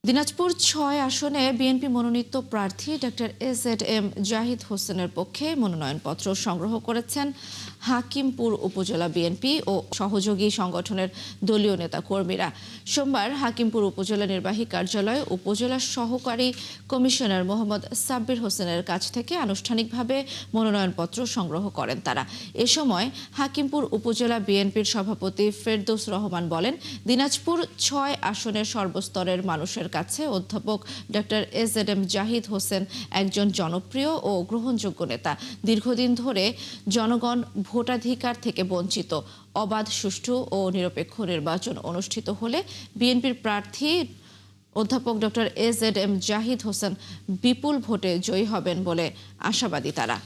দিনাজপুর ৬ আসনে বিএনপি মনোনীত প্রার্থী ডক্টর এজেড জাহিদ হোসেনের পক্ষে মনোনয়নপত্র সংগ্রহ করেছেন হাকিমপুর উপজেলা বিএনপি ও সহযোগী সংগঠনের দলীয় নেতাকর্মীরা। সোমবার হাকিমপুর উপজেলা নির্বাহী কার্যালয়ে উপজেলা সহকারী কমিশনার মোহাম্মদ সাব্বির হোসেনের কাছ থেকে আনুষ্ঠানিকভাবে মনোনয়নপত্র সংগ্রহ করেন তারা। এ সময় হাকিমপুর উপজেলা বিএনপির সভাপতি ফেরদৌস রহমান বলেন, দিনাজপুর ৬ আসনের সর্বস্তরের মানুষের কাছে অধ্যাপক ডক্টর এজেড জাহিদ হোসেন একজন জনপ্রিয় ও গ্রহণযোগ্য নেতা। দীর্ঘদিন ধরে জনগণ ভোটাধিকার থেকে বঞ্চিত। অবাধ, সুষ্ঠু ও নিরপেক্ষ নির্বাচন অনুষ্ঠিত হলে বিএনপির প্রার্থী অধ্যাপক ডক্টর এজেড জাহিদ হোসেন বিপুল ভোটে জয়ী হবেন বলে আশাবাদী তারা।